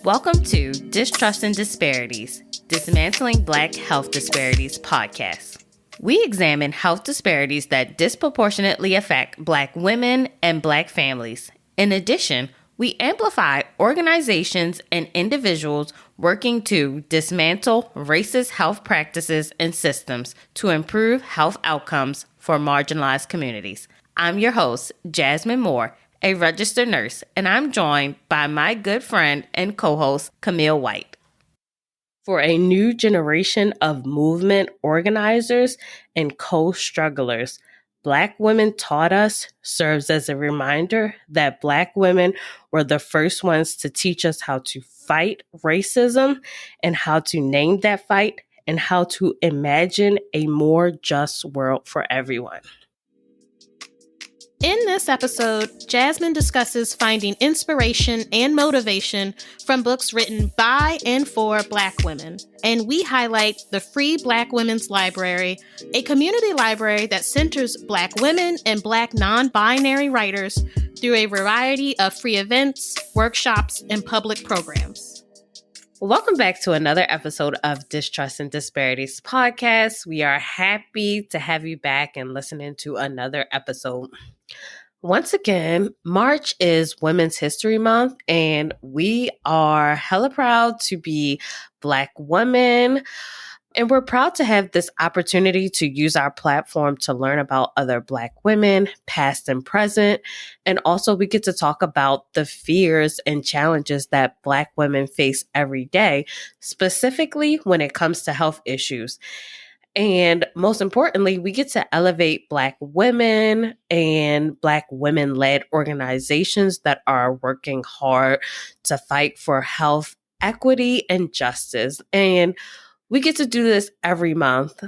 Welcome to Distrust and Disparities, Dismantling Black Health Disparities podcast. We examine health disparities that disproportionately affect Black women and Black families. In addition, we amplify organizations and individuals working to dismantle racist health practices and systems to improve health outcomes for marginalized communities. I'm your host, Jasmyn Moore, a registered nurse, and I'm joined by my good friend and co-host, Camille White. For a new generation of movement organizers and co-strugglers, Black Women Taught Us serves as a reminder that Black women were the first ones to teach us how to fight racism and how to name that fight and how to imagine a more just world for everyone. In this episode, Jasmyn discusses finding inspiration and motivation from books written by and for Black women. And we highlight the Free Black Women's Library, a community library that centers Black women and Black non-binary writers through a variety of free events, workshops, and public programs. Welcome back to another episode of Distrust and Disparities podcast. We are happy to have you back and listening to another episode. Once again, March is Women's History Month, and we are hella proud to be Black women. And we're proud to have this opportunity to use our platform to learn about other Black women, past and present. And also we get to talk about the fears and challenges that Black women face every day, specifically when it comes to health issues. And most importantly, we get to elevate Black women and Black women-led organizations that are working hard to fight for health equity and justice. And we get to do this every month,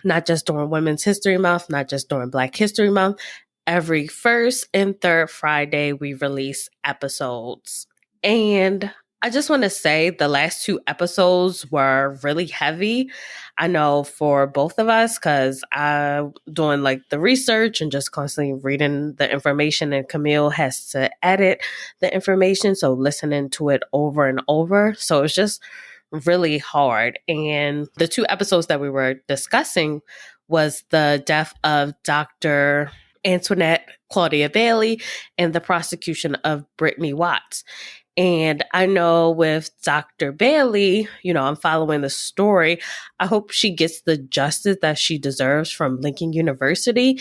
not just during Women's History Month, not just during Black History Month. Every first and third Friday, we release episodes. And I just want to say the last two episodes were really heavy. I know for both of us, because I'm doing like the research and just constantly reading the information, and Camille has to edit the information. So listening to it over and over. So it's just really hard. And the two episodes that we were discussing was the death of Dr. Antoinette Claudia Bailey and the prosecution of Brittany Watts. And I know with Dr. Bailey, I'm following the story. I hope she gets the justice that she deserves from Lincoln University,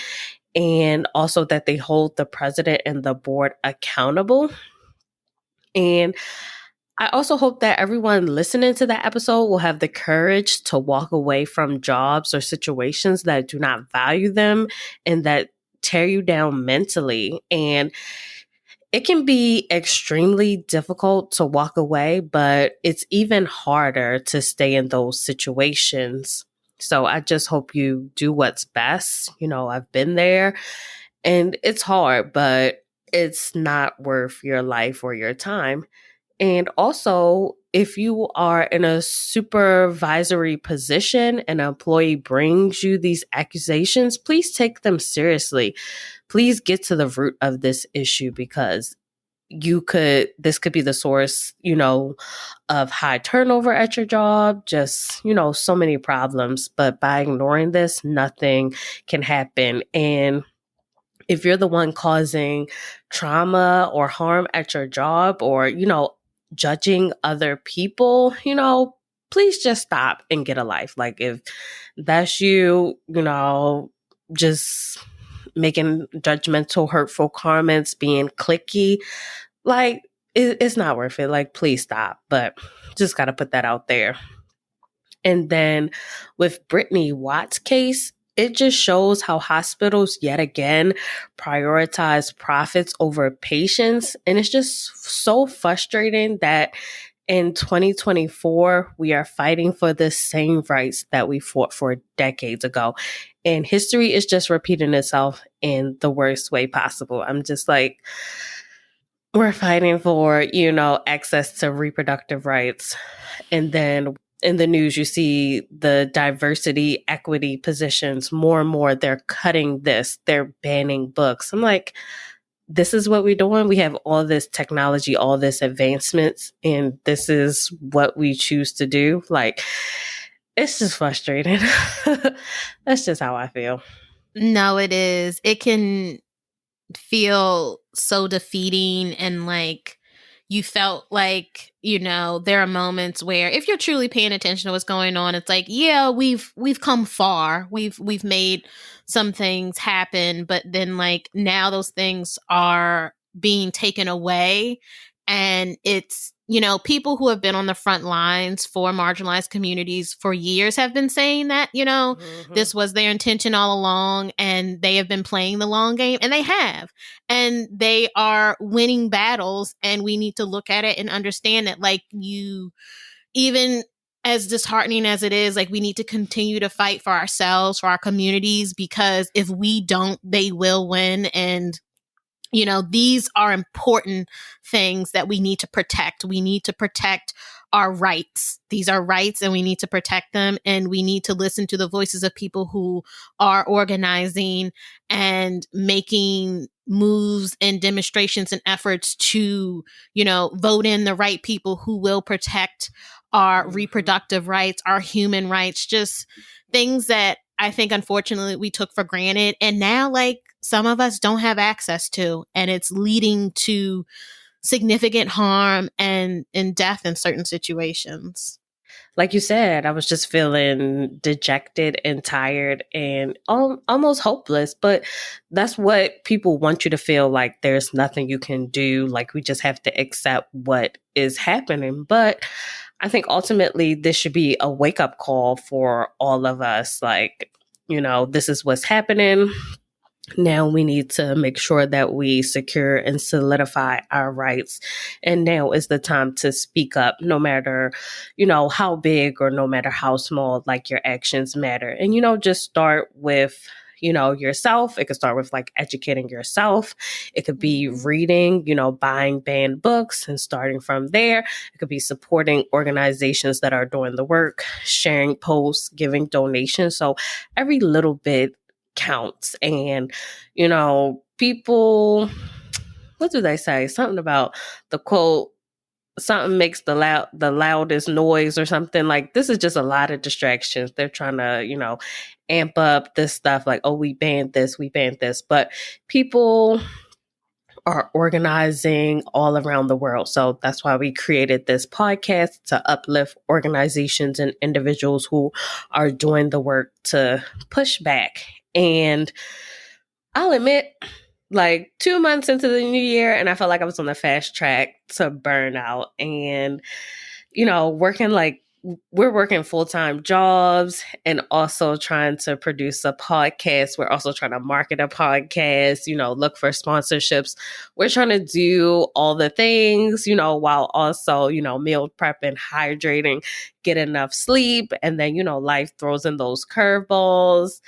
and also that they hold the president and the board accountable. And I also hope that everyone listening to that episode will have the courage to walk away from jobs or situations that do not value them and that tear you down mentally. And it can be extremely difficult to walk away, but it's even harder to stay in those situations. So I just hope you do what's best. I've been there and it's hard, but it's not worth your life or your time. And also, if you are in a supervisory position and an employee brings you these accusations, please take them seriously. Please get to the root of this issue, because this could be the source, of high turnover at your job, just, so many problems. But by ignoring this, nothing can happen. And if you're the one causing trauma or harm at your job, or, judging other people, please just stop and get a life. Like if that's you, just making judgmental, hurtful comments, being cliquey, like it's not worth it. Like, please stop. But just got to put that out there. And then with Brittany Watts' case, it just shows how hospitals yet again prioritize profits over patients. And it's just so frustrating that in 2024, we are fighting for the same rights that we fought for decades ago. And history is just repeating itself in the worst way possible. I'm just like, we're fighting for, access to reproductive rights. And then in the news, you see the diversity, equity positions more and more. They're cutting this. They're banning books. I'm like, this is what we're doing. We have all this technology, all this advancements, and this is what we choose to do. Like, it's just frustrating. That's just how I feel. No, it is. It can feel so defeating, and like you felt like, there are moments where if you're truly paying attention to what's going on, it's like, yeah, we've come far. We've made some things happen, but then like now those things are being taken away, and it's people who have been on the front lines for marginalized communities for years have been saying that, this was their intention all along, and they have been playing the long game, and they have. And they are winning battles, and we need to look at it and understand that, like, even as disheartening as it is, like, we need to continue to fight for ourselves, for our communities, because if we don't, they will win. And these are important things that we need to protect. We need to protect our rights. These are rights, and we need to protect them. And we need to listen to the voices of people who are organizing and making moves and demonstrations and efforts to, vote in the right people who will protect our reproductive rights, our human rights, just things that I think, unfortunately, we took for granted. And now, like, some of us don't have access to, and it's leading to significant harm and death in certain situations. Like you said, I was just feeling dejected and tired and almost hopeless. But that's what people want you to feel, like there's nothing you can do. Like, we just have to accept what is happening. But I think ultimately this should be a wake up call for all of us. Like, this is what's happening. Now we need to make sure that we secure and solidify our rights. And now is the time to speak up, no matter, how big or no matter how small, like, your actions matter. And, just start with, yourself. It could start with like educating yourself. It could be reading, buying banned books and starting from there. It could be supporting organizations that are doing the work, sharing posts, giving donations. So every little bit counts. And, people, what do they say? Something about the quote, something makes the loudest noise or something. Like, this is just a lot of distractions. They're trying to, amp up this stuff like, oh, we banned this. But people are organizing all around the world. So that's why we created this podcast, to uplift organizations and individuals who are doing the work to push back. And I'll admit, like, 2 months into the new year, and I felt like I was on the fast track to burnout. And, we're working full-time jobs and also trying to produce a podcast. We're also trying to market a podcast, look for sponsorships. We're trying to do all the things, while also, meal prepping, hydrating, get enough sleep. And then, life throws in those curveballs.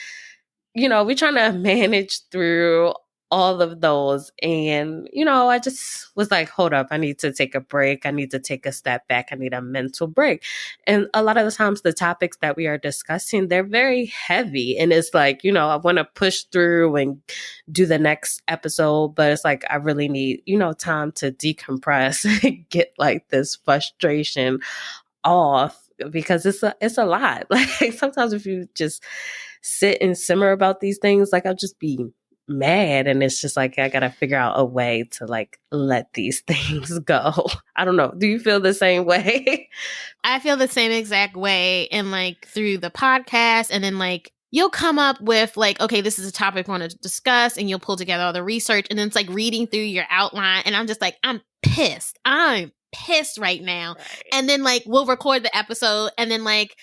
We're trying to manage through all of those. And, I just was like, hold up, I need to take a break. I need to take a step back. I need a mental break. And a lot of the times the topics that we are discussing, they're very heavy. And it's like, I want to push through and do the next episode, but it's like, I really need, time to decompress and get like this frustration off, because it's a lot. Like, sometimes if you just sit and simmer about these things, like, I'll just be mad. And it's just like, I gotta figure out a way to like let these things go. I don't know. Do you feel the same way? I feel the same exact way. And like through the podcast, and then like you'll come up with like, okay, this is a topic I want to discuss, and you'll pull together all the research, and then it's like reading through your outline, and I'm just like, I'm pissed right now. Right. And then like we'll record the episode, and then like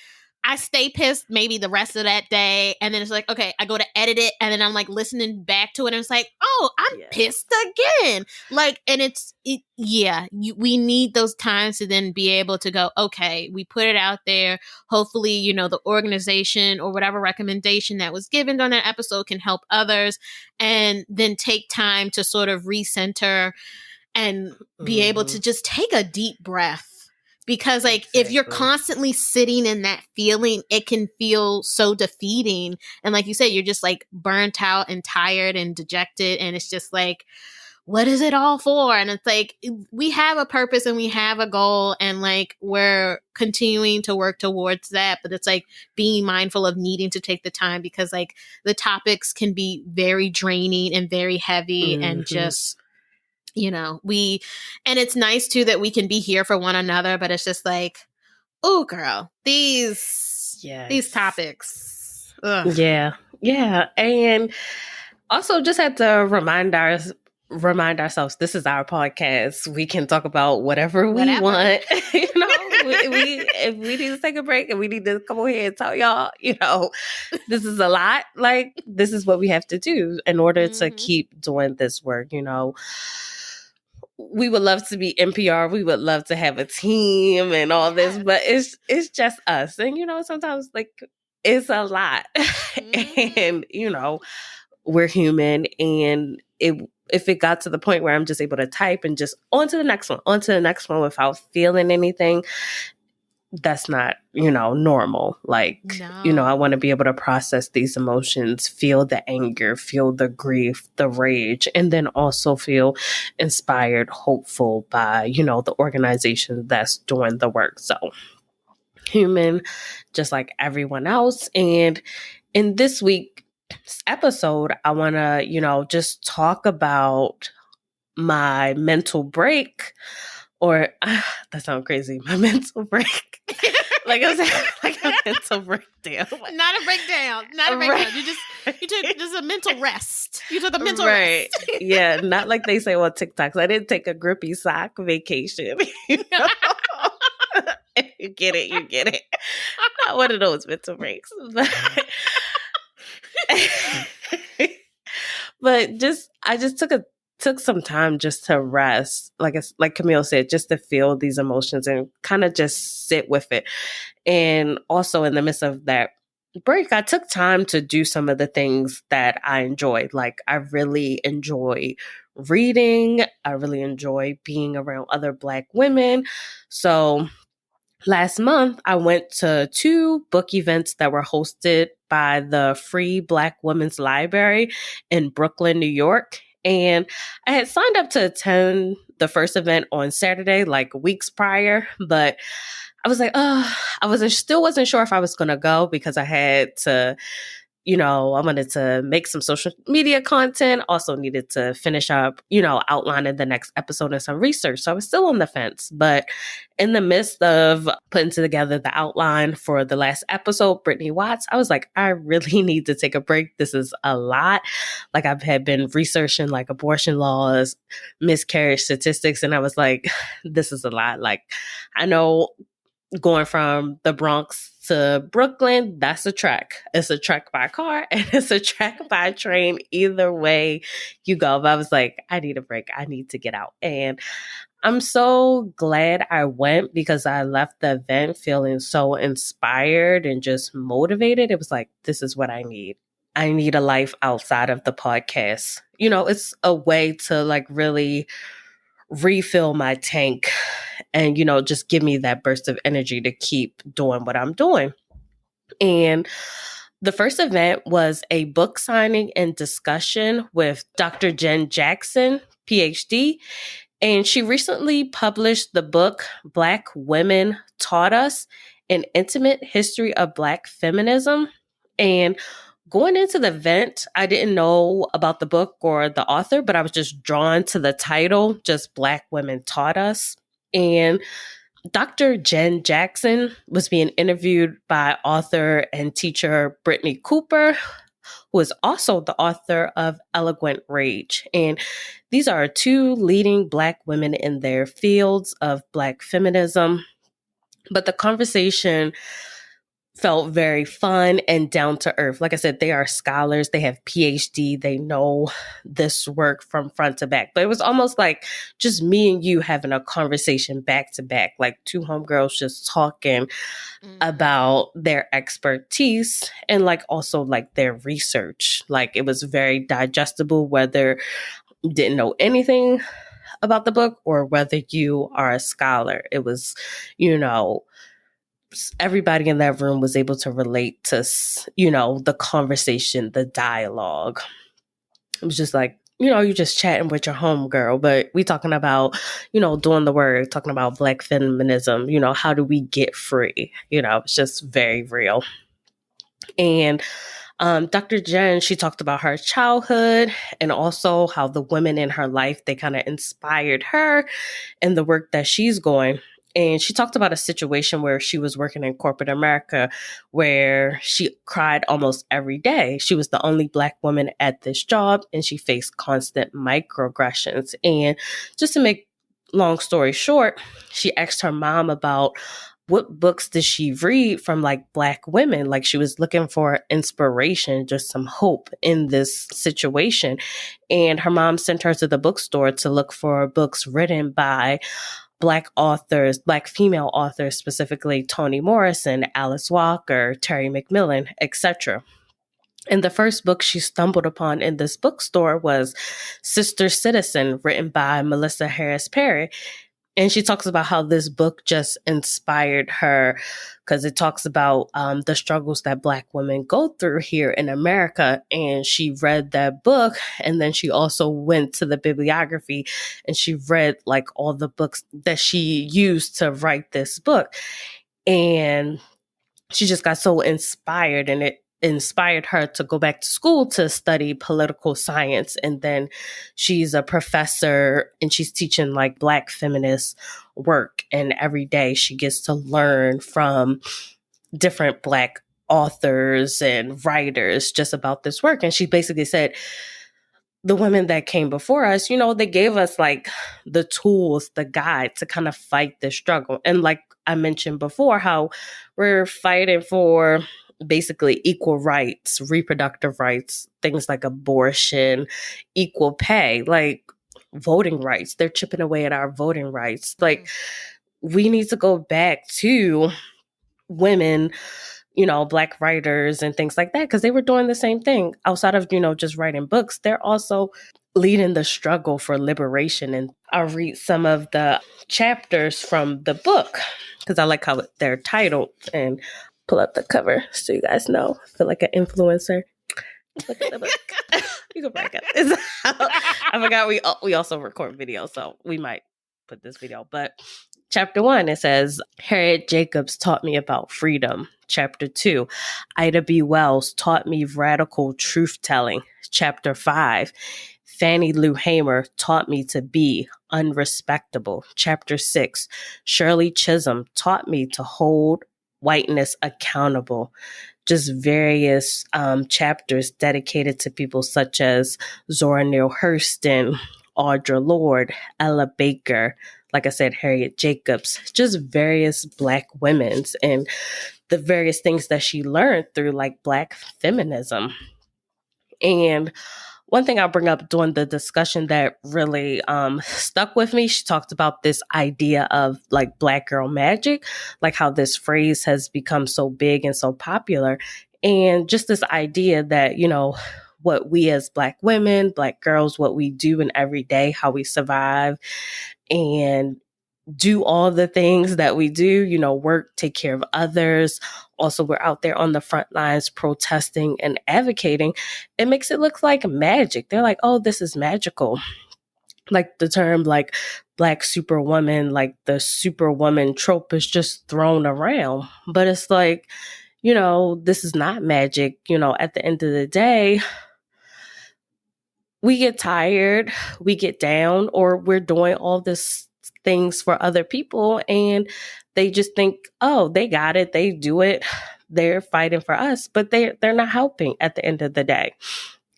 I stay pissed maybe the rest of that day. And then it's like, okay, I go to edit it, and then I'm like listening back to it, and it's like, oh, I'm pissed again. Like, and we need those times to then be able to go, okay, we put it out there. Hopefully, the organization or whatever recommendation that was given on that episode can help others, and then take time to sort of recenter and be able to just take a deep breath. Because like, if you're constantly sitting in that feeling, it can feel so defeating. And like you said, you're just like burnt out and tired and dejected. And it's just like, what is it all for? And it's like, we have a purpose and we have a goal, and like, we're continuing to work towards that. But it's like being mindful of needing to take the time, because like the topics can be very draining and very heavy, and just, and it's nice too that we can be here for one another, but it's just like, oh girl, these topics. Ugh. Yeah. And also just had to remind ourselves, this is our podcast. We can talk about whatever we want. If we need to take a break and we need to come over here and tell y'all, this is a lot. Like, this is what we have to do in order to keep doing this work. We would love to be NPR. We would love to have a team and all this, but it's just us. And sometimes like it's a lot, and we're human, and if it got to the point where I'm just able to type and just on to the next one without feeling anything, that's not, normal. Like, no. I want to be able to process these emotions, feel the anger, feel the grief, the rage, and then also feel inspired, hopeful by, the organization that's doing the work. So human, just like everyone else. And in this week's episode, I want to, just talk about my mental break, or that sounds crazy. My mental break. like I was like a mental breakdown. Not a breakdown. Right. You took just a mental rest. You took a mental right. rest. Yeah, not like they say on TikTok. I didn't take a grippy sock vacation. You get it. Not one of those mental breaks. But I just took some time just to rest, like Camille said, just to feel these emotions and kind of just sit with it. And also in the midst of that break, I took time to do some of the things that I enjoyed. Like, I really enjoy reading. I really enjoy being around other Black women. So last month, I went to 2 book events that were hosted by the Free Black Women's Library in Brooklyn, New York. And I had signed up to attend the first event on Saturday, like weeks prior, but I was like, I still wasn't sure if I was going to go, because I had to, I wanted to make some social media content, also needed to finish up, outlining the next episode and some research. So I was still on the fence. But in the midst of putting together the outline for the last episode, Brittany Watts, I was like, I really need to take a break. This is a lot. Like, I had been researching like abortion laws, miscarriage statistics, and I was like, this is a lot. Like, I know going from the Bronx to Brooklyn, that's a trek. It's a trek by car and it's a trek by train. Either way you go. But I was like, I need a break. I need to get out. And I'm so glad I went, because I left the event feeling so inspired and just motivated. It was like, this is what I need. I need a life outside of the podcast. It's a way to like really refill my tank and, just give me that burst of energy to keep doing what I'm doing. And the first event was a book signing and discussion with Dr. Jen Jackson, PhD. And she recently published the book, Black Women Taught Us: An Intimate History of Black Feminism. And going into the event, I didn't know about the book or the author, but I was just drawn to the title, just Black Women Taught Us. And Dr. Jen Jackson was being interviewed by author and teacher Brittany Cooper, who is also the author of Eloquent Rage. And these are 2 leading Black women in their fields of Black feminism. But the conversation felt very fun and down to earth. Like I said, they are scholars. They have PhD. They know this work from front to back. But it was almost like just me and you having a conversation back to back, like 2 homegirls just talking about their expertise and like also like their research. Like, it was very digestible, whether you didn't know anything about the book or whether you are a scholar. It was, everybody in that room was able to relate to, the conversation, the dialogue. It was just like, you're just chatting with your homegirl, but we talking about, doing the work, talking about Black feminism, how do we get free? It's just very real. And Dr. Jen, she talked about her childhood and also how the women in her life, they kind of inspired her in the work that she's going. And she talked about a situation where she was working in corporate America where she cried almost every day. She was the only Black woman at this job and she faced constant microaggressions. And just to make long story short, she asked her mom about what books did she read from like Black women? Like she was looking for inspiration, just some hope in this situation. And her mom sent her to the bookstore to look for books written by Black authors, Black female authors, specifically Toni Morrison, Alice Walker, Terry McMillan, etc. And the first book she stumbled upon in this bookstore was Sister Citizen, written by Melissa Harris Perry. And she talks about how this book just inspired her because it talks about the struggles that Black women go through here in America. And she read that book. And then she also went to the bibliography and she read like all the books that she used to write this book. And she just got so inspired, and it inspired her to go back to school to study political science. And then she's a professor and she's teaching like Black feminist work. And every day she gets to learn from different Black authors and writers just about this work. And she basically said, the women that came before us, they gave us like the tools, the guide to kind of fight this struggle. And like I mentioned before, how we're fighting for basically equal rights, reproductive rights, things like abortion, equal pay, like voting rights. They're chipping away at our voting rights. Like we need to go back to women, Black writers and things like that, because they were doing the same thing outside of, just writing books. They're also leading the struggle for liberation. And I'll read some of the chapters from the book because I like how they're titled, and pull up the cover so you guys know. I feel like an influencer. Look at the book. You can break it. I forgot we also record video, so we might put this video. But Chapter 1, it says, Harriet Jacobs taught me about freedom. Chapter 2, Ida B. Wells taught me radical truth-telling. Chapter 5, Fannie Lou Hamer taught me to be unrespectable. Chapter 6, Shirley Chisholm taught me to hold whiteness accountable. Just various chapters dedicated to people such as Zora Neale Hurston, Audre Lorde, Ella Baker, like I said, Harriet Jacobs, just various Black women's and the various things that she learned through like Black feminism. And one thing I'll bring up during the discussion that really stuck with me, she talked about this idea of like Black girl magic, like how this phrase has become so big and so popular. And just this idea that, what we as Black women, Black girls, what we do in every day, how we survive and do all the things that we do, work, take care of others. Also, we're out there on the front lines protesting and advocating. It makes it look like magic. They're like, oh, this is magical. Like the term like Black superwoman, like the superwoman trope is just thrown around. But it's like, this is not magic. At the end of the day, we get tired, we get down, or we're doing all this things for other people and they just think, oh, they got it, they do it, they're fighting for us, but they're not helping at the end of the day.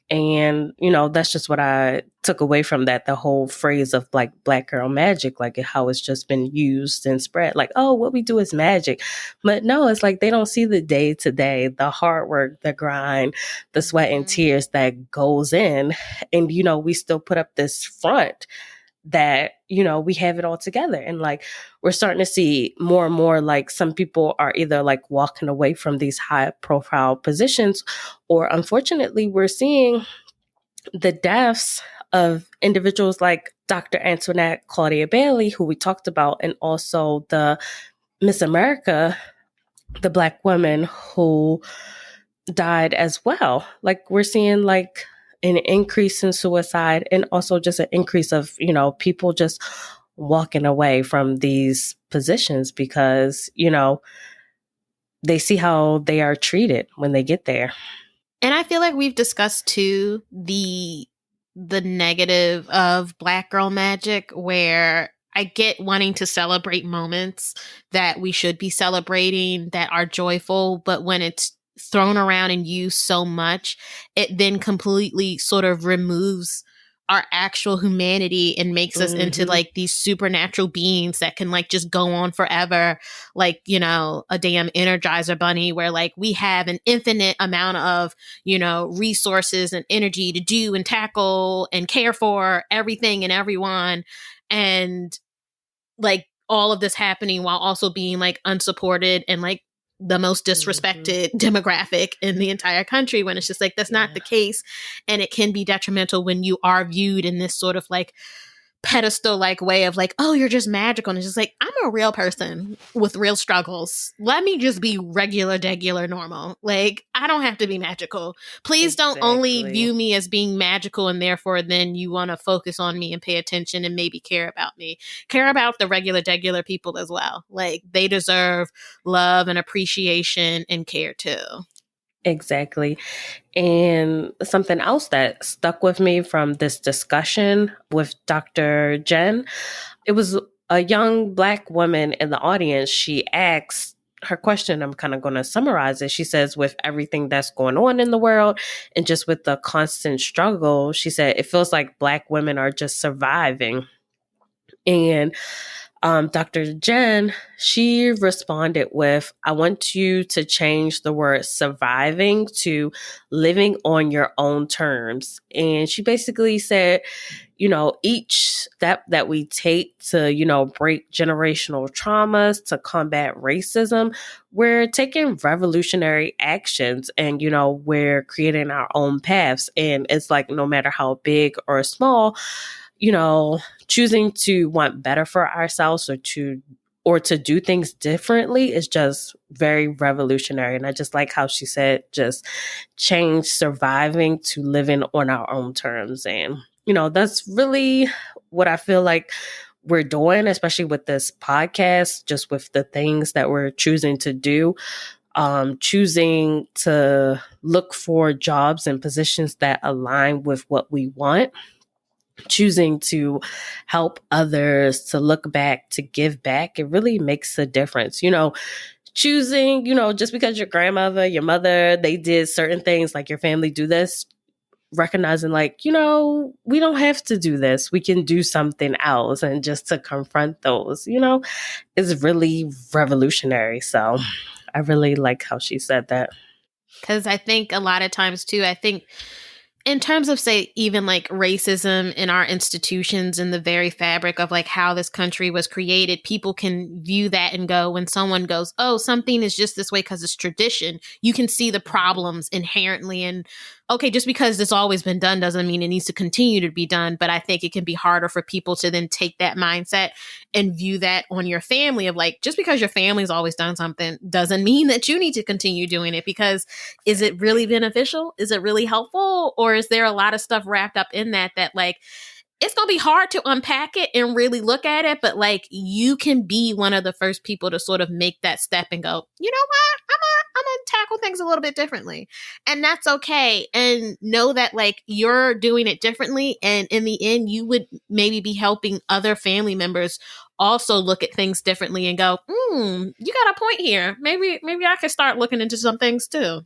And, that's just what I took away from that, the whole phrase of like Black girl magic, like how it's just been used and spread like, oh, what we do is magic. But no, it's like they don't see the day to day, the hard work, the grind, the sweat and tears that goes in. And, we still put up this front that, we have it all together. And like, we're starting to see more and more, like some people are either like walking away from these high profile positions, or unfortunately, we're seeing the deaths of individuals like Dr. Antoinette Claudia Bailey, who we talked about, and also the Miss America, the Black woman who died as well. Like we're seeing like, an increase in suicide and also just an increase of, people just walking away from these positions because, they see how they are treated when they get there. And I feel like we've discussed too the negative of Black girl magic, where I get wanting to celebrate moments that we should be celebrating that are joyful, but when it's thrown around and used so much, it then completely sort of removes our actual humanity and makes us into like these supernatural beings that can like just go on forever, like, a damn Energizer bunny, where like we have an infinite amount of, resources and energy to do and tackle and care for everything and everyone. And like all of this happening while also being like unsupported and like the most disrespected demographic in the entire country, when it's just like that's not the case. And it can be detrimental when you are viewed in this sort of like pedestal like way of like, oh, you're just magical. And it's just like, I'm a real person with real struggles. Let me just be regular normal. Like, I don't have to be magical. Please don't only view me as being magical and therefore then you want to focus on me and pay attention and maybe care about me. Care about the regular people as well. Like, they deserve love and appreciation and care too. Exactly. And something else that stuck with me from this discussion with Dr. Jen, it was a young Black woman in the audience. She asked her question. I'm kind of going to summarize it. She says, with everything that's going on in the world and just with the constant struggle, she said, it feels like Black women are just surviving. And Dr. Jen, she responded with, I want you to change the word surviving to living on your own terms. And she basically said, each step that we take to, break generational traumas, to combat racism, we're taking revolutionary actions and, we're creating our own paths. And it's like, no matter how big or small, choosing to want better for ourselves or to do things differently is just very revolutionary. And I just like how she said, just change surviving to living on our own terms. And, that's really what I feel like we're doing, especially with this podcast, just with the things that we're choosing to do. Choosing to look for jobs and positions that align with what we want, choosing to help others, to look back, to give back, it really makes a difference. Choosing, just because your grandmother, your mother, they did certain things, like your family do this, recognizing like, we don't have to do this. We can do something else. And just to confront those, is really revolutionary. So I really like how she said that. Because I think a lot of times too, in terms of, say, even like racism in our institutions and the very fabric of like how this country was created, people can view that and go, when someone goes, oh, something is just this way because it's tradition, you can see the problems inherently. And okay, just because it's always been done doesn't mean it needs to continue to be done. But I think it can be harder for people to then take that mindset and view that on your family of like, just because your family's always done something doesn't mean that you need to continue doing it, because is it really beneficial? Is it really helpful? Or is there a lot of stuff wrapped up in that like, it's going to be hard to unpack it and really look at it, but like you can be one of the first people to sort of make that step and go, you know what? I'm going to tackle things a little bit differently. And that's okay. And know that like you're doing it differently. And in the end, you would maybe be helping other family members also look at things differently and go, you got a point here. Maybe I can start looking into some things too.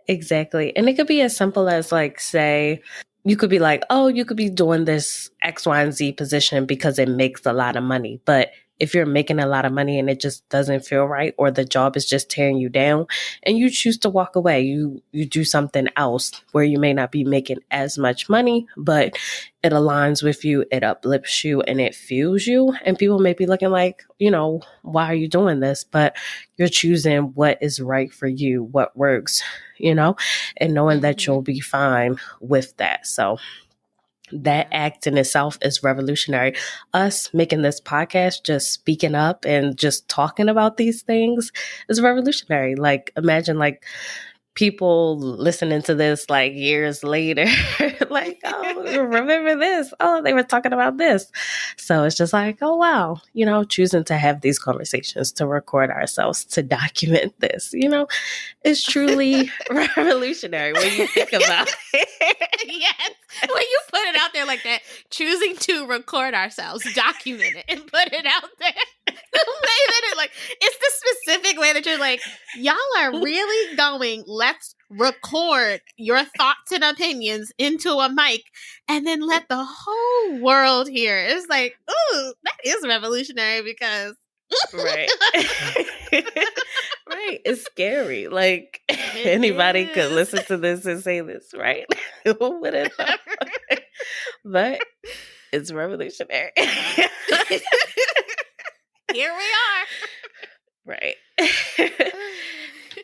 Exactly. And it could be as simple as like, say, you could be like, oh, you could be doing this X, Y, and Z position because it makes a lot of money. But if you're making a lot of money and it just doesn't feel right, or the job is just tearing you down and you choose to walk away, you do something else where you may not be making as much money, but it aligns with you, it uplifts you, and it fuels you. And people may be looking like, why are you doing this? But you're choosing what is right for you, what works, and knowing that you'll be fine with that. So that act in itself is revolutionary. Us making this podcast, just speaking up and just talking about these things is revolutionary. Like, imagine like people listening to this like years later, like, oh, remember this? Oh, they were talking about this. So it's just like, oh, wow, choosing to have these conversations, to record ourselves, to document this, is truly revolutionary when you think about it. Yes. When you put it out there like that, choosing to record ourselves, document it, and put it out there. The way that it's the specific way that you're like, y'all are really going, let's record your thoughts and opinions into a mic and then let the whole world hear. It's like, ooh, that is revolutionary because right. Right. It's scary. Like anybody could listen to this and say this, right? Who would have thought? But it's revolutionary. Here we are. Right.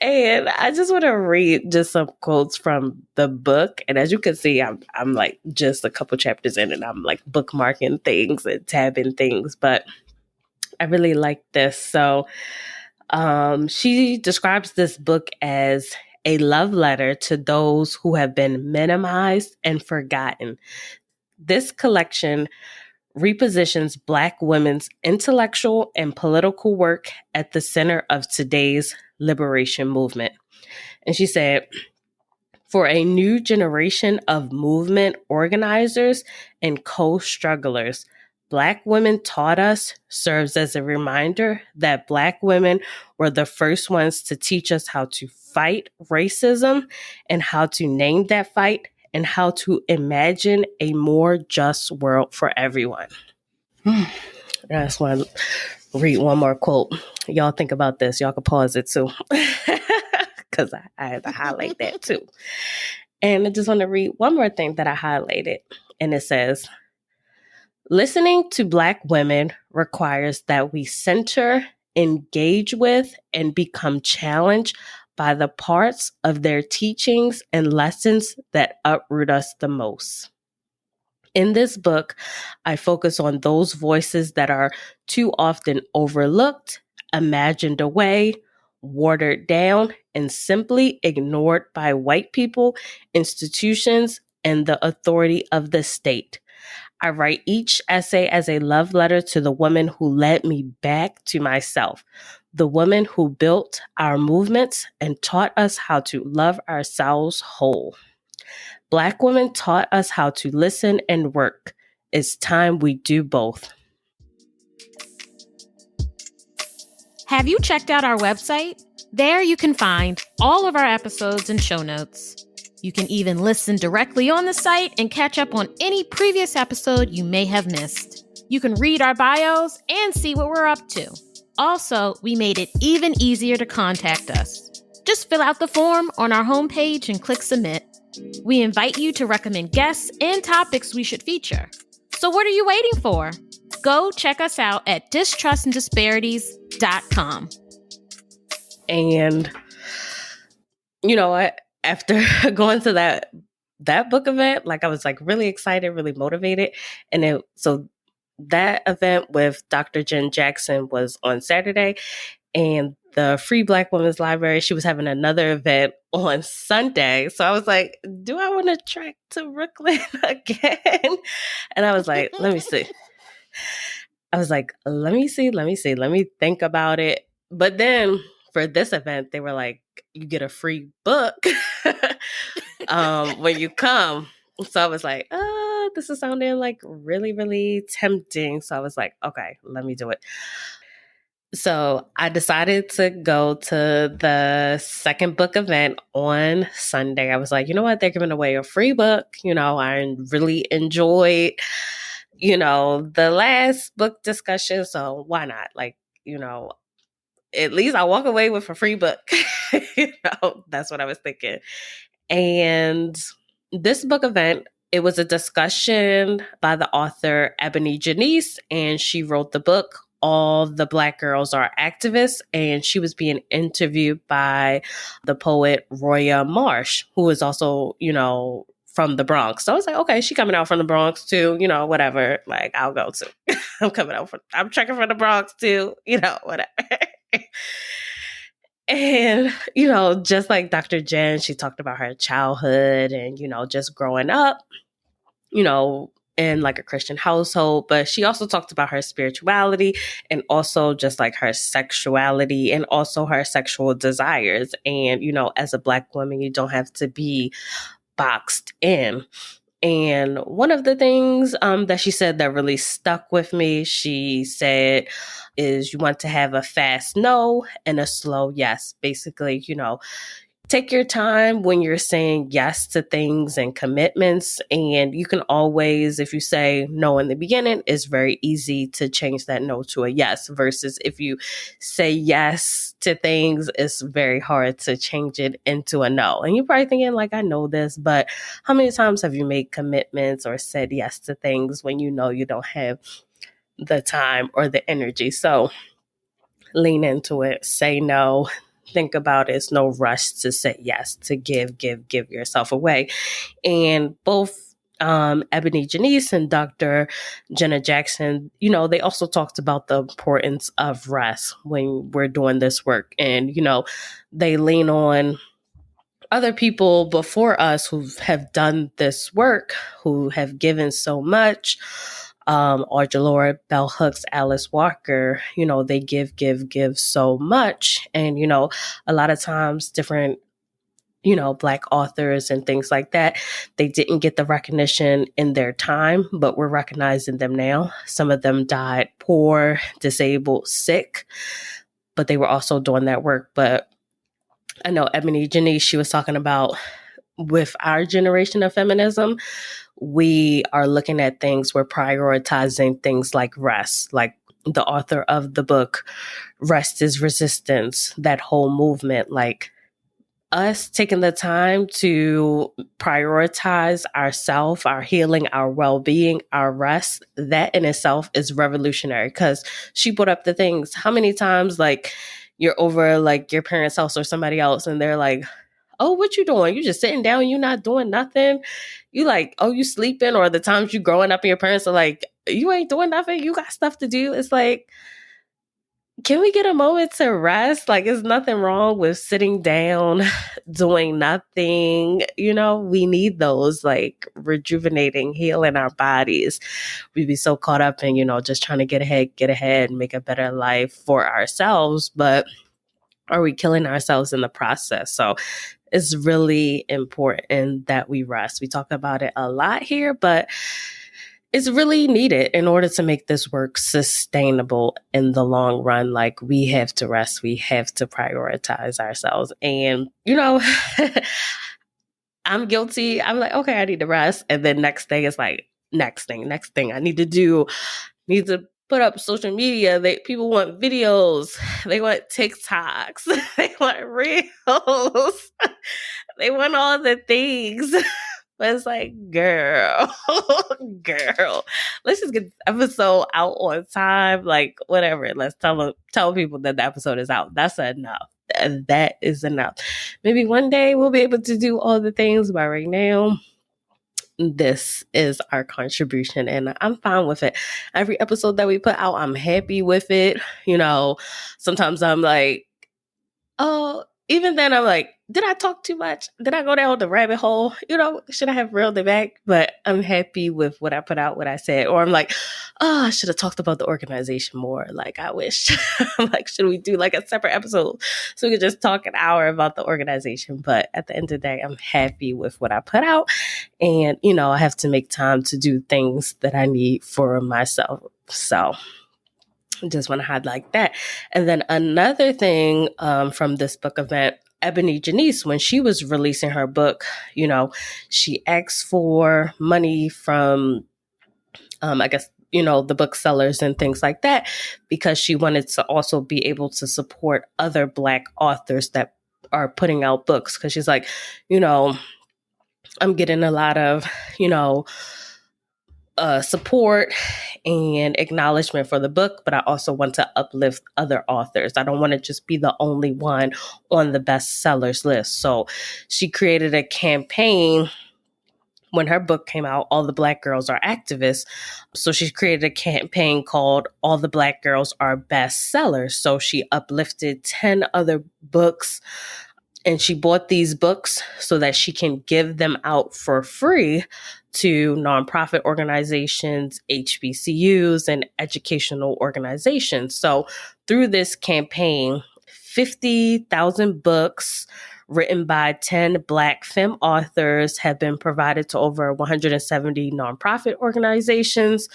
And I just want to read just some quotes from the book. And as you can see, I'm like just a couple chapters in and I'm like bookmarking things and tabbing things, but I really like this. So she describes this book as a love letter to those who have been minimized and forgotten. This collection repositions Black women's intellectual and political work at the center of today's liberation movement. And she said, for a new generation of movement organizers and co-strugglers, Black women taught us serves as a reminder that Black women were the first ones to teach us how to fight racism and how to name that fight and how to imagine a more just world for everyone. I just want to read one more quote. Y'all think about this. Y'all can pause it too. Because I had to highlight that too. And I just want to read one more thing that I highlighted. And it says, listening to Black women requires that we center, engage with, and become challenged by the parts of their teachings and lessons that uproot us the most. In this book, I focus on those voices that are too often overlooked, imagined away, watered down, and simply ignored by white people, institutions, and the authority of the state. I write each essay as a love letter to the woman who led me back to myself, the woman who built our movements and taught us how to love ourselves whole. Black women taught us how to listen and work. It's time we do both. Have you checked out our website? There you can find all of our episodes and show notes. You can even listen directly on the site and catch up on any previous episode you may have missed. You can read our bios and see what we're up to. Also, we made it even easier to contact us. Just fill out the form on our homepage and click submit. We invite you to recommend guests and topics we should feature. So what are you waiting for? Go check us out at distrustanddisparities.com. And you know what? After going to that book event, like I was like really excited, really motivated. And so that event with Dr. Jen Jackson was on Saturday, and the Free Black Women's Library, she was having another event on Sunday. So I was like, do I want to trek to Brooklyn again? And I was like, let me see. Let me think about it. But then for this event, they were like, you get a free book when you come. So I was like, this is sounding like really, really tempting. So I was like, okay, let me do it. So I decided to go to the second book event on Sunday. I was like, you know what? They're giving away a free book. I really enjoyed, the last book discussion. So why not? At least I'll walk away with a free book. That's what I was thinking. And this book event, it was a discussion by the author Ebony Janice, and she wrote the book, All the Black Girls Are Activists, and she was being interviewed by the poet Roya Marsh, who is also, from the Bronx. So I was like, okay, she coming out from the Bronx too, whatever. Like, I'll go too. I'm trekking from the Bronx too, whatever. And, just like Dr. Jen, she talked about her childhood and, just growing up, you know, in like a Christian household, but she also talked about her spirituality and also just like her sexuality and also her sexual desires. And, as a Black woman, you don't have to be boxed in. And one of the things that she said that really stuck with me, she said, is you want to have a fast no and a slow yes. Basically, take your time when you're saying yes to things and commitments. And you can always, if you say no in the beginning, it's very easy to change that no to a yes, versus if you say yes to things, it's very hard to change it into a no. And you're probably thinking, like, I know this, but how many times have you made commitments or said yes to things when you know you don't have the time or the energy? So lean into it, say no, think about it. It's no rush to say yes, to give yourself away. And both Ebony Janice and Dr. Jenna Jackson, they also talked about the importance of rest when we're doing this work. And, they lean on other people before us who have done this work, who have given so much. Audre Lorde, Bell Hooks, Alice Walker, they give so much. And, a lot of times different, Black authors and things like that, they didn't get the recognition in their time, but we're recognizing them now. Some of them died poor, disabled, sick, but they were also doing that work. But I know Ebony Janice, she was talking about with our generation of feminism, we are looking at things, we're prioritizing things like rest, like the author of the book, Rest is Resistance, that whole movement, like us taking the time to prioritize ourselves, our healing, our well-being, our rest, that in itself is revolutionary. Because she put up the things, how many times like you're over like your parents' house or somebody else and they're like, oh, what you doing? You just sitting down, you not doing nothing. You like, oh, you sleeping? Or the times you growing up and your parents are like, you ain't doing nothing. You got stuff to do. It's like, can we get a moment to rest? Like, there's nothing wrong with sitting down, doing nothing. We need those like rejuvenating, healing our bodies. We'd be so caught up in, just trying to get ahead, make a better life for ourselves. But are we killing ourselves in the process? So it's really important that we rest. We talk about it a lot here, but it's really needed in order to make this work sustainable in the long run. Like, we have to rest. We have to prioritize ourselves. And, I'm guilty. I'm like, okay, I need to rest. And then next thing is like, next thing I need to do, need to put up social media. People want videos. They want TikToks. They want reels. They want all the things. But it's like, girl, let's just get the episode out on time. Like, whatever. Let's tell people that the episode is out. That's enough. That is enough. Maybe one day we'll be able to do all the things, but right now, this is our contribution and I'm fine with it. Every episode that we put out, I'm happy with it. Sometimes I'm like, oh, even then I'm like, did I talk too much? Did I go down the rabbit hole? Should I have reeled it back? But I'm happy with what I put out, what I said. Or I'm like, oh, I should have talked about the organization more. Like, I wish. I'm like, should we do like a separate episode so we could just talk an hour about the organization? But at the end of the day, I'm happy with what I put out. And, I have to make time to do things that I need for myself. So just want to highlight that. And then another thing from this book event, Ebony Janice, when she was releasing her book, she asked for money from, I guess, the booksellers and things like that, because she wanted to also be able to support other Black authors that are putting out books. Because she's like, I'm getting a lot of, support and acknowledgement for the book, but I also want to uplift other authors. I don't want to just be the only one on the bestsellers list. So she created a campaign when her book came out, All the Black Girls Are Activists. So she created a campaign called All the Black Girls Are Bestsellers. So she uplifted 10 other books, and she bought these books so that she can give them out for free to nonprofit organizations, HBCUs, and educational organizations. So through this campaign, 50,000 books written by 10 Black femme authors have been provided to over 170 nonprofit organizations,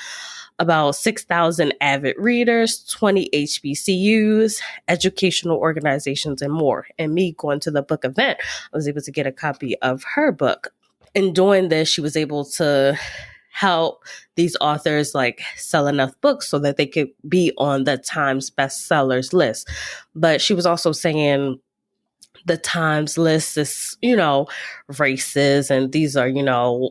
about 6,000 avid readers, 20 HBCUs, educational organizations, and more. And me going to the book event, I was able to get a copy of her book. In doing this, she was able to help these authors like sell enough books so that they could be on the Times bestsellers list. But she was also saying the Times list is, racist, and these are,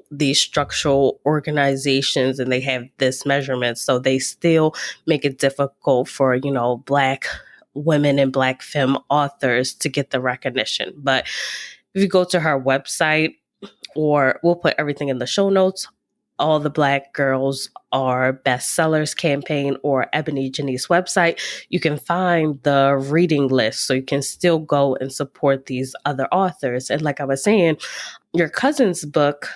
these structural organizations, and they have this measurement. So they still make it difficult for, Black women and Black femme authors to get the recognition. But if you go to her website, or we'll put everything in the show notes, All the Black Girls Are Bestsellers campaign, or Ebony Janice website, you can find the reading list. So you can still go and support these other authors. And like I was saying, your cousin's book,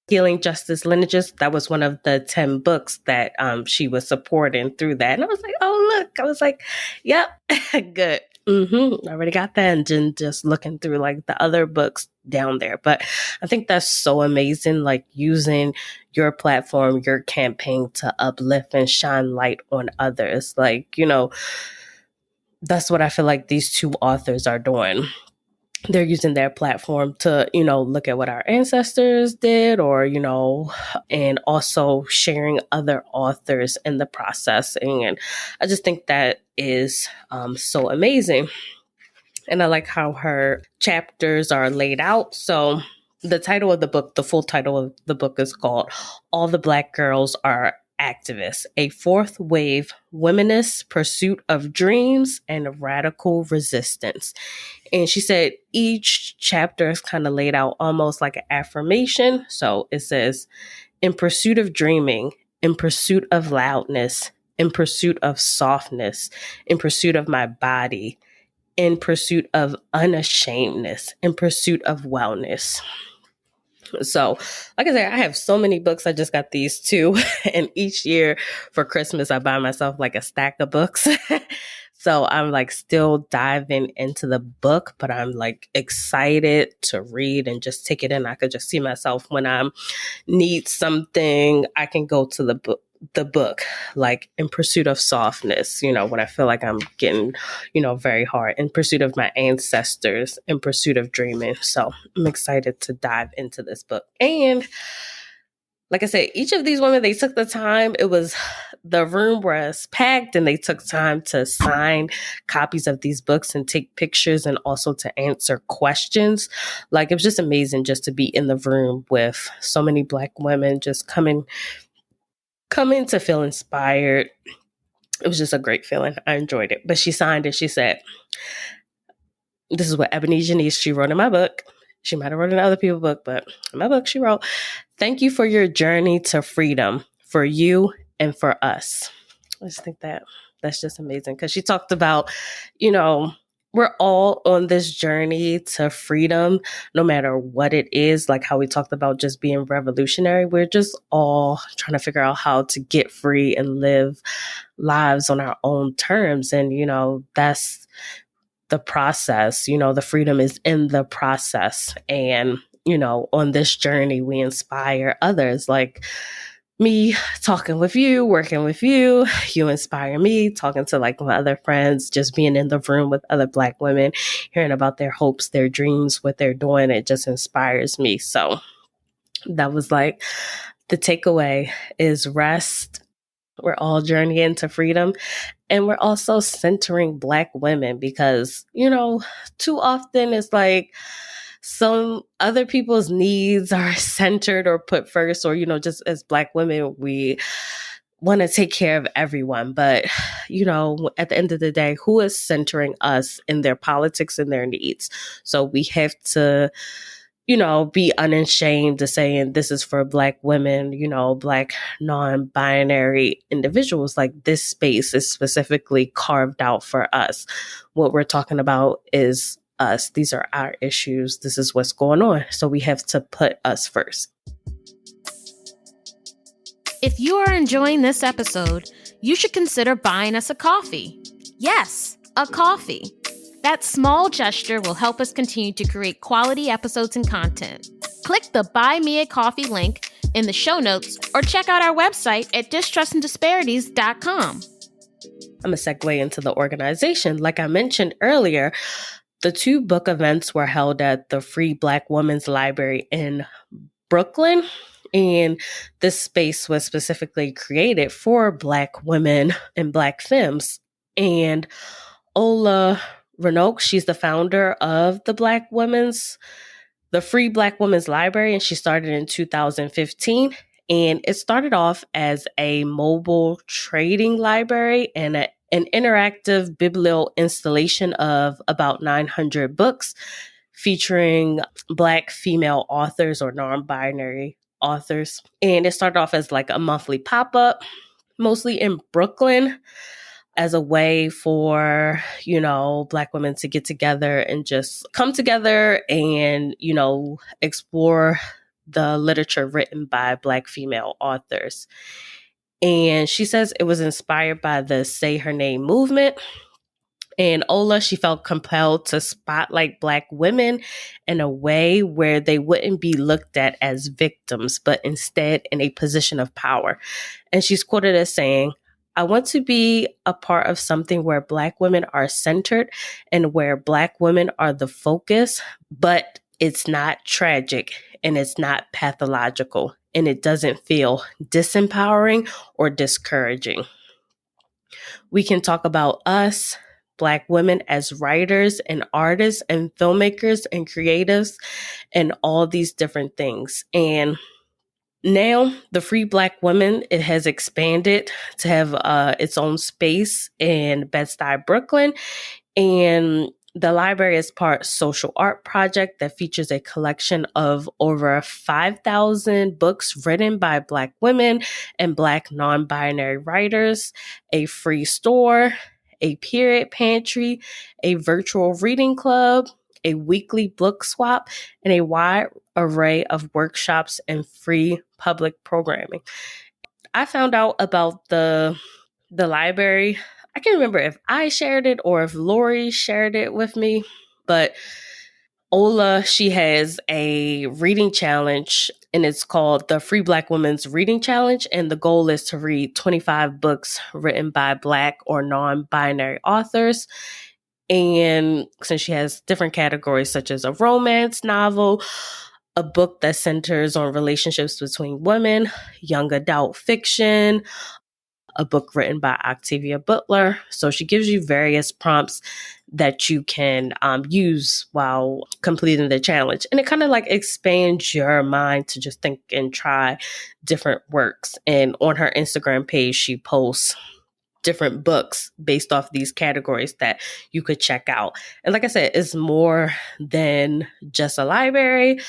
Healing Justice Lineages, that was one of the 10 books that she was supporting through that. And I was like, oh, look. I was like, yep, good. I already got that, and just looking through like the other books down there. But I think that's so amazing, like using your platform, your campaign to uplift and shine light on others. Like, that's what I feel like these two authors are doing. They're using their platform to, look at what our ancestors did, or, and also sharing other authors in the processing. And I just think that is so amazing. And I like how her chapters are laid out. So the title of the book, the full title of the book is called All the Black Girls Are Activists, a fourth wave womanist pursuit of dreams and radical resistance. And she said each chapter is kind of laid out almost like an affirmation. So it says, in pursuit of dreaming, in pursuit of loudness, in pursuit of softness, in pursuit of my body, in pursuit of unashamedness, in pursuit of wellness. So, like I said, I have so many books. I just got these two. And each year for Christmas, I buy myself like a stack of books. So I'm like still diving into the book, but I'm like excited to read and just take it in. I could just see myself when I need something, I can go to the book, like in pursuit of softness, when I feel like I'm getting, very hard, in pursuit of my ancestors, in pursuit of dreaming. So I'm excited to dive into this book. And like I said, each of these women, they took the time. The room was packed, and they took time to sign copies of these books and take pictures, and also to answer questions. Like, it was just amazing just to be in the room with so many Black women just coming to feel inspired. It was just a great feeling. I enjoyed it. But she signed it. She said, this is what Ebony Janice, she wrote in my book. She might have wrote in other people's book, but in my book, she wrote, "Thank you for your journey to freedom, for you and for us." I just think that's just amazing, because she talked about, we're all on this journey to freedom, no matter what it is, like how we talked about just being revolutionary. We're just all trying to figure out how to get free and live lives on our own terms. And, that's the process. The freedom is in the process. And, on this journey, we inspire others. Like me talking with you, working with you, you inspire me, talking to like my other friends, just being in the room with other Black women, hearing about their hopes, their dreams, what they're doing. It just inspires me. So that was like the takeaway is rest. We're all journeying to freedom. And we're also centering Black women, because, too often it's like some other people's needs are centered or put first, or, just as Black women, we want to take care of everyone. But, at the end of the day, who is centering us in their politics and their needs? So we have to, be unashamed to saying this is for Black women, Black non-binary individuals. Like, this space is specifically carved out for us. What we're talking about is us. These are our issues. This is what's going on. So we have to put us first. If you are enjoying this episode, you should consider buying us a coffee. Yes, a coffee. That small gesture will help us continue to create quality episodes and content. Click the Buy Me a Coffee link in the show notes or check out our website at distrustanddisparities.com. I'm going to segue into the organization. Like I mentioned earlier, the 2 book events were held at the Free Black Women's Library in Brooklyn. And this space was specifically created for Black women and Black femmes. And Ola Renault, she's the founder of the Free Black Women's Library, and she started in 2015. And it started off as a mobile trading library and an interactive biblio installation of about 900 books featuring Black female authors or non-binary authors. And it started off as like a monthly pop-up, mostly in Brooklyn, as a way for, Black women to get together and just come together and, explore the literature written by Black female authors. And she says it was inspired by the Say Her Name movement. And Ola, she felt compelled to spotlight Black women in a way where they wouldn't be looked at as victims, but instead in a position of power. And she's quoted as saying, "I want to be a part of something where Black women are centered and where Black women are the focus, but it's not tragic and it's not pathological and it doesn't feel disempowering or discouraging. We can talk about us, Black women, as writers and artists and filmmakers and creatives and all these different things." And now, the Free Black Women, it has expanded to have its own space in Bed-Stuy, Brooklyn. And the library is part social art project that features a collection of over 5,000 books written by Black women and Black non-binary writers, a free store, a period pantry, a virtual reading club, a weekly book swap, and a wide array of workshops and free public programming. I found out about the library. I can't remember if I shared it or if Lori shared it with me, but Ola, she has a reading challenge, and it's called the Free Black Women's Reading Challenge. And the goal is to read 25 books written by Black or non-binary authors. And since she has different categories such as a romance novel, a book that centers on relationships between women, young adult fiction, a book written by Octavia Butler. So she gives you various prompts that you can use while completing the challenge. And it kind of like expands your mind to just think and try different works. And on her Instagram page, she posts different books based off these categories that you could check out. And like I said, it's more than just a library.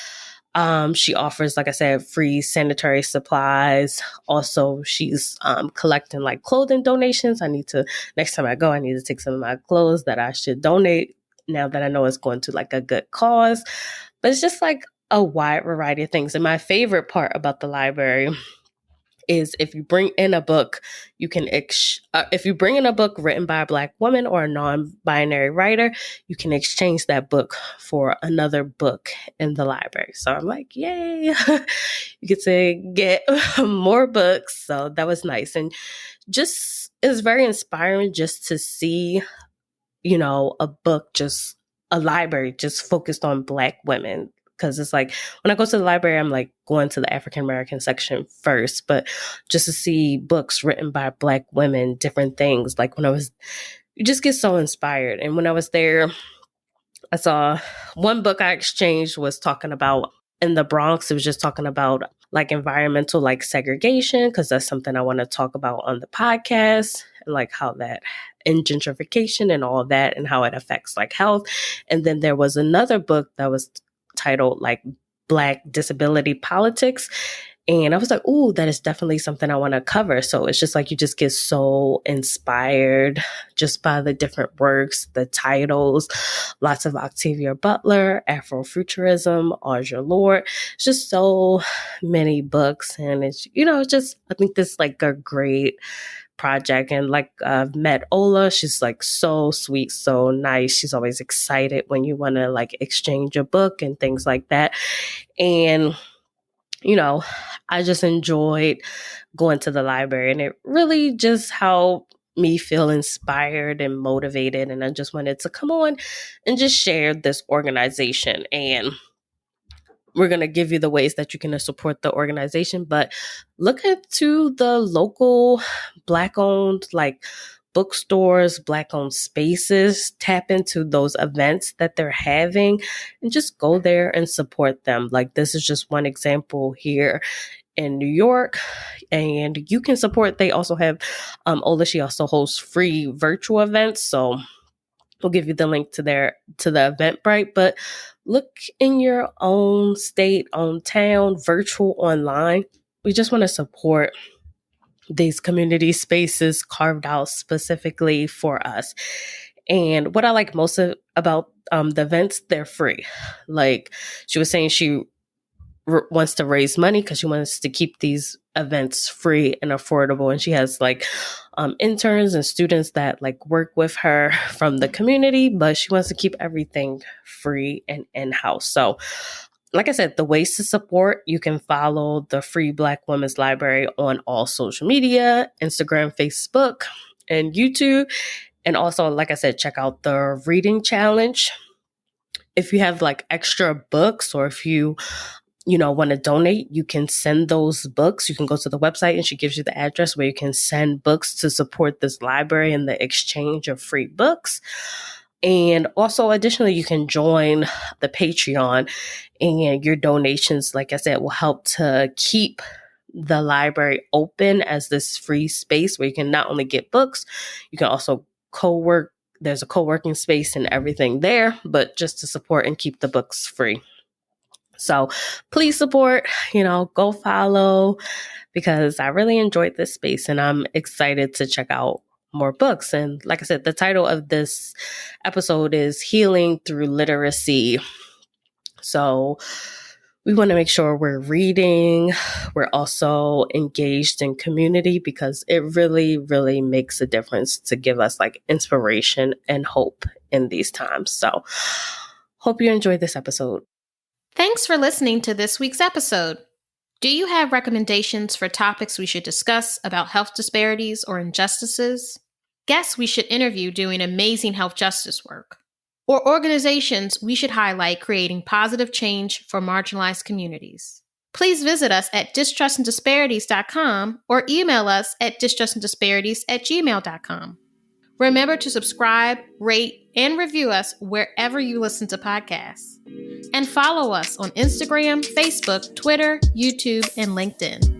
She offers, like I said, free sanitary supplies. Also, she's collecting like clothing donations. Next time I go, I need to take some of my clothes that I should donate now that I know it's going to like a good cause. But it's just like a wide variety of things. And my favorite part about the library is if you bring in a book, you can, if you bring in a book written by a Black woman or a non-binary writer, you can exchange that book for another book in the library. So I'm like, yay, you get to get more books. So that was nice. And just, it's very inspiring just to see, a book, just a library just focused on Black women. Because it's like, when I go to the library, I'm like going to the African American section first. But just to see books written by Black women, different things, like you just get so inspired. And when I was there, I saw one book I exchanged was talking about in the Bronx. It was just talking about like environmental like segregation, because that's something I want to talk about on the podcast, and like how that, and gentrification and all of that, and how it affects like health. And then there was another book that was titled like Black disability politics. And I was like, ooh, that is definitely something I want to cover. So it's just like you just get so inspired just by the different works, the titles, lots of Octavia Butler, Afrofuturism, Audre Lorde. It's just so many books. And it's, just, I think this is like a great project. And like I've met Ola, she's like so sweet, so nice. She's always excited when you want to like exchange a book and things like that. And I just enjoyed going to the library, and it really just helped me feel inspired and motivated. And I just wanted to come on and just share this organization. And we're going to give you the ways that you can support the organization, but look into the local Black owned like bookstores, Black owned spaces, tap into those events that they're having and just go there and support them. Like this is just one example here in New York, and you can support. They also have Ola, she also hosts free virtual events. So we'll give you the link to the Eventbrite, but look in your own state, own town, virtual, online. We just want to support these community spaces carved out specifically for us. And what I like most about the events, they're free. Like she was saying, she wants to raise money because she wants to keep these events free and affordable. And she has like interns and students that like work with her from the community, but she wants to keep everything free and in-house. So like I said, the ways to support, you can follow the Free Black Women's Library on all social media, Instagram, Facebook, and YouTube. And also, like I said, check out the reading challenge. If you have like extra books, or if you want to donate, you can send those books. You can go to the website and she gives you the address where you can send books to support this library and the exchange of free books. And also, additionally, you can join the Patreon, and your donations, like I said, will help to keep the library open as this free space where you can not only get books, you can also co-work. There's a co-working space and everything there, but just to support and keep the books free. So please support, go follow, because I really enjoyed this space and I'm excited to check out more books. And like I said, the title of this episode is Healing Through Literacy. So we want to make sure we're reading. We're also engaged in community, because it really, really makes a difference to give us like inspiration and hope in these times. So hope you enjoyed this episode. Thanks for listening to this week's episode. Do you have recommendations for topics we should discuss about health disparities or injustices? Guests we should interview doing amazing health justice work? Or organizations we should highlight creating positive change for marginalized communities? Please visit us at distrustanddisparities.com or email us at distrustanddisparities@gmail.com. Remember to subscribe, rate, and review us wherever you listen to podcasts. And follow us on Instagram, Facebook, Twitter, YouTube, and LinkedIn.